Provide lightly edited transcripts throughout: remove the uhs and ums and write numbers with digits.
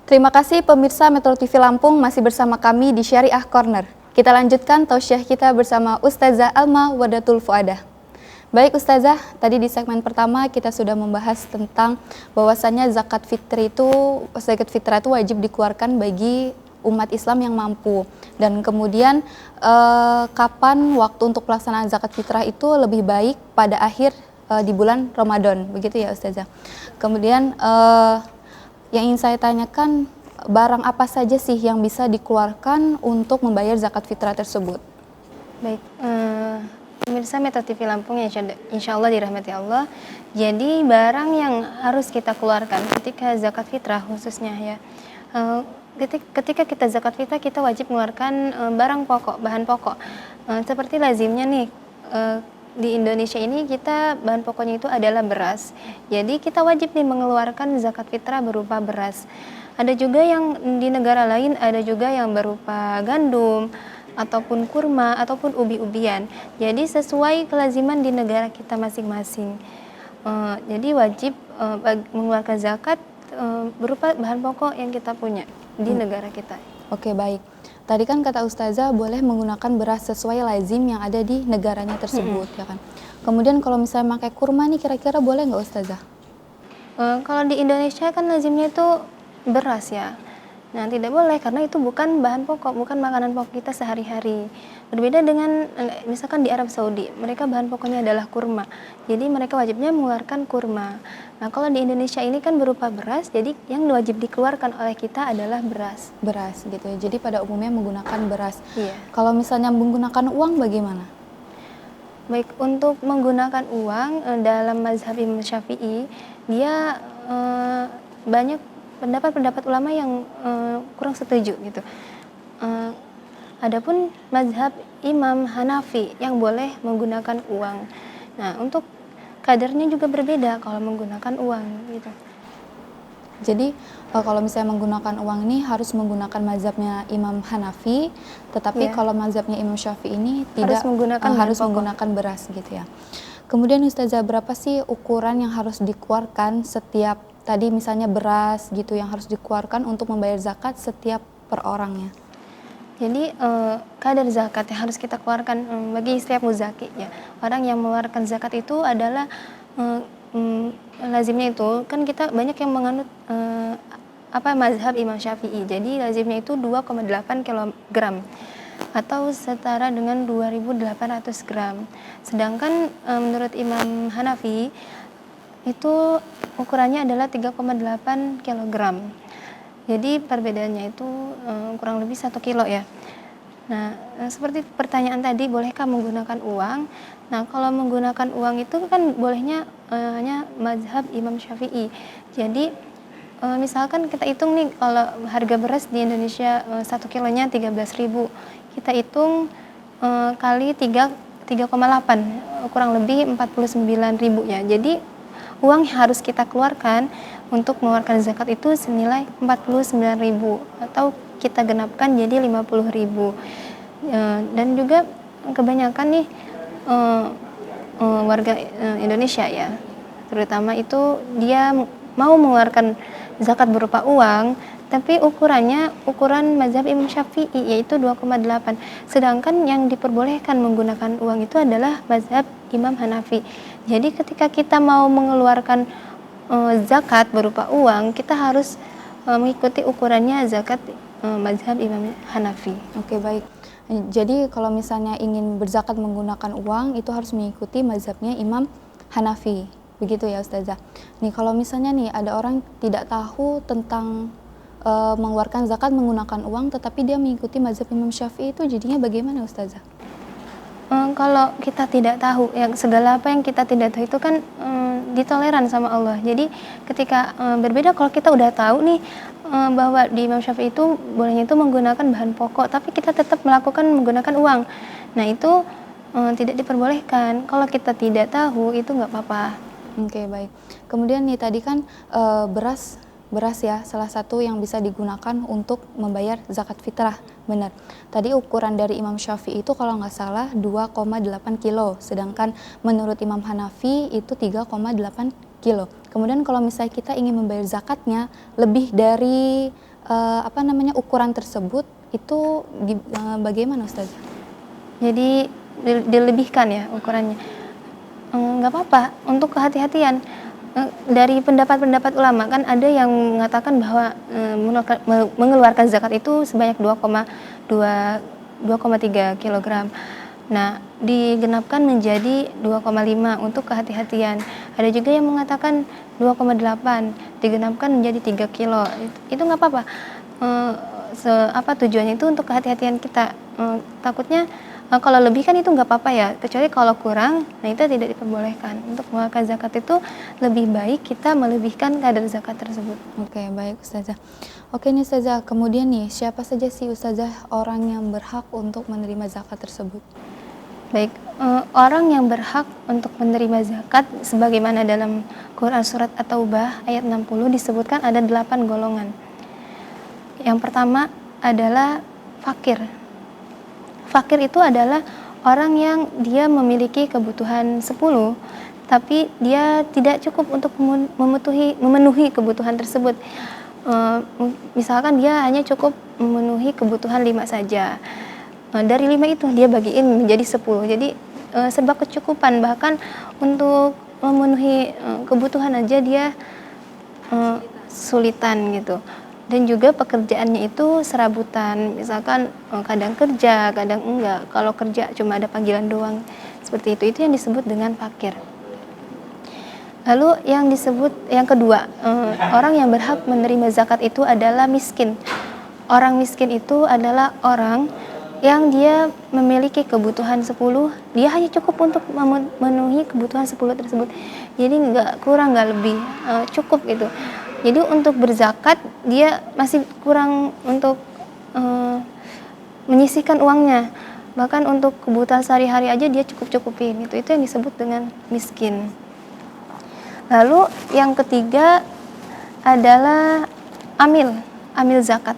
Terima kasih pemirsa Metro TV Lampung masih bersama kami di Syariah Corner. Kita lanjutkan tausiah kita bersama Ustazah Alma Wadatul Fuadah. Baik Ustazah, tadi di segmen pertama kita sudah membahas tentang bahwasannya zakat fitrah itu wajib dikeluarkan bagi umat Islam yang mampu. Dan kemudian kapan waktu untuk pelaksanaan zakat fitrah itu lebih baik pada akhir di bulan Ramadan, begitu ya Ustazah. Kemudian yang ingin saya tanyakan, barang apa saja sih yang bisa dikeluarkan untuk membayar zakat fitrah tersebut? Baik, pemirsa Metro TV Lampung yang insya Allah dirahmati Allah. Jadi barang yang harus kita keluarkan ketika zakat fitrah khususnya ya, ketika kita zakat fitrah kita wajib mengeluarkan barang pokok, bahan pokok. Seperti lazimnya nih, di Indonesia ini kita bahan pokoknya itu adalah beras. Jadi kita wajib nih mengeluarkan zakat fitrah berupa beras. Ada juga yang di negara lain ada juga yang berupa gandum ataupun kurma ataupun ubi-ubian. Jadi sesuai kelaziman di negara kita masing-masing. Jadi wajib mengeluarkan zakat berupa bahan pokok yang kita punya di negara kita. Oke, baik. Tadi kan kata Ustazah boleh menggunakan beras sesuai lazim yang ada di negaranya tersebut, ya kan. Kemudian kalau misalnya pakai kurma nih kira-kira boleh nggak Ustazah? Kalau di Indonesia kan lazimnya itu beras ya. Nah, tidak boleh karena itu bukan bahan pokok, bukan makanan pokok kita sehari-hari. Berbeda dengan misalkan di Arab Saudi, mereka bahan pokoknya adalah kurma. Jadi mereka wajibnya mengeluarkan kurma. Nah, kalau di Indonesia ini kan berupa beras, jadi yang wajib dikeluarkan oleh kita adalah beras. Beras gitu ya. Jadi pada umumnya menggunakan beras. Iya. Kalau misalnya menggunakan uang bagaimana? Baik, untuk menggunakan uang dalam mazhab Imam Syafi'i, dia banyak pendapat-pendapat ulama yang kurang setuju gitu. Adapun mazhab Imam Hanafi yang boleh menggunakan uang. Nah, untuk kadarnya juga berbeda kalau menggunakan uang gitu. Jadi kalau misalnya menggunakan uang ini harus menggunakan mazhabnya Imam Hanafi, tetapi kalau mazhabnya Imam Syafi'i ini tidak harus menggunakan beras gitu ya. Kemudian Ustazah, berapa sih ukuran yang harus dikeluarkan setiap tadi misalnya beras gitu yang harus dikeluarkan untuk membayar zakat setiap per orangnya? Jadi kadar zakat yang harus kita keluarkan bagi setiap muzaki ya. Orang yang mengeluarkan zakat itu adalah lazimnya itu kan kita banyak yang menganut mazhab Imam Syafi'i. Jadi lazimnya itu 2,8 kg atau setara dengan 2.800 gram. Sedangkan menurut Imam Hanafi itu ukurannya adalah 3,8 kg. Jadi perbedaannya itu kurang lebih 1 kilo ya. Nah, seperti pertanyaan tadi, bolehkah menggunakan uang? Nah, kalau menggunakan uang itu kan bolehnya hanya mazhab Imam Syafi'i. Jadi misalkan kita hitung nih, kalau harga beras di Indonesia 1 kilonya 13.000, kita hitung kali 3,8, kurang lebih 49.000 ya. Jadi uang yang harus kita keluarkan untuk mengeluarkan zakat itu senilai 49.000 atau kita genapkan jadi 50.000. Dan juga kebanyakan nih warga Indonesia ya, terutama itu dia mau mengeluarkan zakat berupa uang, tapi ukuran mazhab Imam Syafi'i yaitu 2,8. Sedangkan yang diperbolehkan menggunakan uang itu adalah mazhab Imam Hanafi. Jadi ketika kita mau mengeluarkan zakat berupa uang, kita harus mengikuti ukurannya zakat mazhab Imam Hanafi. Oke, baik. Jadi kalau misalnya ingin berzakat menggunakan uang itu harus mengikuti mazhabnya Imam Hanafi. Begitu ya Ustazah. Nih kalau misalnya nih ada orang tidak tahu tentang mengeluarkan zakat menggunakan uang tetapi dia mengikuti mazhab Imam Syafi'i, itu jadinya bagaimana Ustazah? Kalau kita tidak tahu, segala apa yang kita tidak tahu itu kan ditoleran sama Allah. Jadi ketika berbeda kalau kita udah tahu nih bahwa di Imam Syafi'i itu bolehnya itu menggunakan bahan pokok, tapi kita tetap menggunakan uang. Nah itu tidak diperbolehkan. Kalau kita tidak tahu itu nggak apa-apa. Oke, baik. Kemudian nih tadi kan beras ya salah satu yang bisa digunakan untuk membayar zakat fitrah, benar. Tadi ukuran dari Imam Syafi'i itu kalau nggak salah 2,8 kilo, sedangkan menurut Imam Hanafi itu 3,8 kilo. Kemudian kalau misalnya kita ingin membayar zakatnya lebih dari ukuran tersebut itu bagaimana Ustazah? Jadi dilebihkan ya ukurannya. Nggak apa-apa untuk kehati-hatian. Dari pendapat-pendapat ulama kan ada yang mengatakan bahwa mengeluarkan zakat itu sebanyak 2,3 kilogram. Nah, digenapkan menjadi 2,5 untuk kehati-hatian. Ada juga yang mengatakan 2,8 digenapkan menjadi 3 kilo. Itu nggak apa-apa. Tujuannya itu untuk kehati-hatian kita. Takutnya kalau lebih kan itu nggak apa-apa ya, kecuali kalau kurang, nah itu tidak diperbolehkan. Untuk mengeluarkan zakat itu lebih baik kita melebihkan kadar zakat tersebut. Oke, baik Ustazah. Oke nih Ustazah, kemudian nih siapa saja sih Ustazah orang yang berhak untuk menerima zakat tersebut? Baik, orang yang berhak untuk menerima zakat sebagaimana dalam Quran Surat At-Taubah ayat 60 disebutkan ada 8 golongan. Yang pertama adalah fakir. Fakir itu adalah orang yang dia memiliki kebutuhan 10, tapi dia tidak cukup untuk memenuhi kebutuhan tersebut. Misalkan dia hanya cukup memenuhi kebutuhan 5 saja. Dari 5 itu dia bagiin menjadi 10. Jadi serba kecukupan, bahkan untuk memenuhi kebutuhan aja dia sulitan gitu. Dan juga pekerjaannya itu serabutan, misalkan kadang kerja, kadang enggak. Kalau kerja cuma ada panggilan doang, seperti itu yang disebut dengan fakir. Lalu yang kedua, orang yang berhak menerima zakat itu adalah miskin. Orang miskin itu adalah orang yang dia memiliki kebutuhan 10, dia hanya cukup untuk memenuhi kebutuhan 10 tersebut. Jadi nggak kurang, nggak lebih, cukup gitu. Jadi untuk berzakat dia masih kurang untuk menyisihkan uangnya. Bahkan untuk kebutuhan sehari-hari aja dia cukup-cukupin. Itu yang disebut dengan miskin. Lalu yang ketiga adalah amil zakat.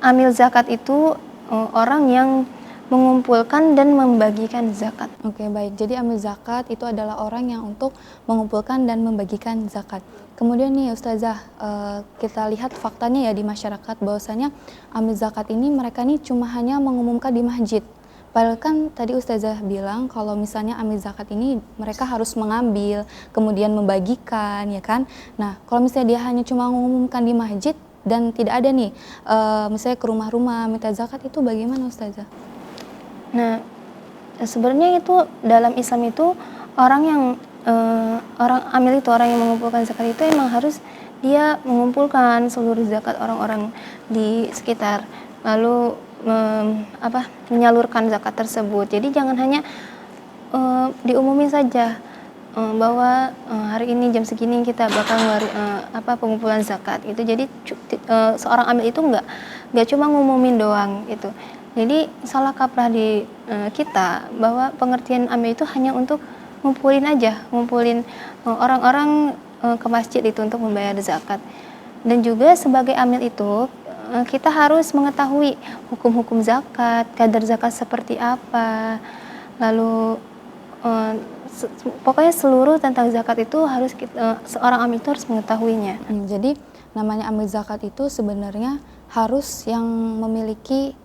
Amil zakat itu orang yang mengumpulkan dan membagikan zakat. Oke, baik. Jadi amil zakat itu adalah orang yang untuk mengumpulkan dan membagikan zakat. Kemudian nih Ustazah, kita lihat faktanya ya di masyarakat bahwasanya amil zakat ini mereka nih cuma hanya mengumumkan di masjid. Padahal kan tadi Ustazah bilang kalau misalnya amil zakat ini mereka harus mengambil, kemudian membagikan, ya kan? Nah, kalau misalnya dia hanya cuma mengumumkan di masjid dan tidak ada nih, misalnya ke rumah-rumah minta zakat, itu bagaimana Ustazah? Nah, sebenarnya itu dalam Islam itu orang amil itu, orang yang mengumpulkan zakat itu emang harus dia mengumpulkan seluruh zakat orang-orang di sekitar, lalu menyalurkan zakat tersebut. Jadi jangan hanya diumumin saja bahwa hari ini jam segini kita bakal pengumpulan zakat gitu. Jadi seorang amil itu nggak cuma ngumumin doang gitu. Jadi salah kaprah di kita bahwa pengertian amil itu hanya untuk ngumpulin orang-orang ke masjid itu untuk membayar zakat. Dan juga sebagai amil itu kita harus mengetahui hukum-hukum zakat, kadar zakat seperti apa, lalu pokoknya seluruh tentang zakat itu harus seorang amil itu harus mengetahuinya. Jadi namanya amil zakat itu sebenarnya harus yang memiliki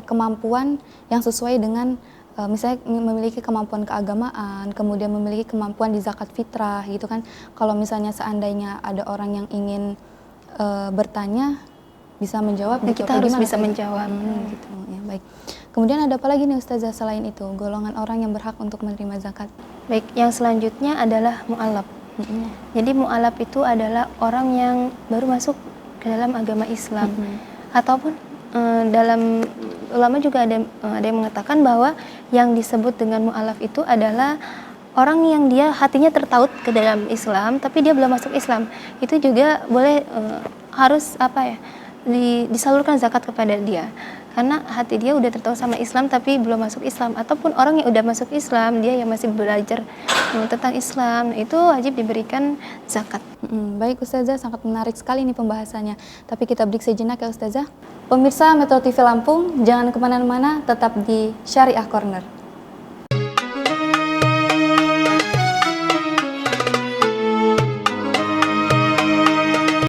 kemampuan yang sesuai dengan misalnya memiliki kemampuan keagamaan, kemudian memiliki kemampuan di zakat fitrah gitu kan. Kalau misalnya seandainya ada orang yang ingin bertanya bisa menjawab gitu, kita harus bisa menjawab. Gitu ya, baik. Kemudian ada apa lagi nih Ustazah selain itu, golongan orang yang berhak untuk menerima zakat? Baik, yang selanjutnya adalah mu'alaf. Jadi mu'alaf itu adalah orang yang baru masuk ke dalam agama Islam. Ataupun dalam ulama juga ada yang mengatakan bahwa yang disebut dengan mu'alaf itu adalah orang yang dia hatinya tertaut ke dalam Islam tapi dia belum masuk Islam. Itu juga boleh harus disalurkan zakat kepada dia. Karena hati dia udah tertaut sama Islam tapi belum masuk Islam, ataupun orang yang udah masuk Islam dia yang masih belajar tentang Islam, itu wajib diberikan zakat. Baik Ustazah, sangat menarik sekali nih pembahasannya. Tapi kita break sejenak ya Ustazah. Pemirsa Metro TV Lampung, jangan kemana-mana, tetap di Syariah Corner.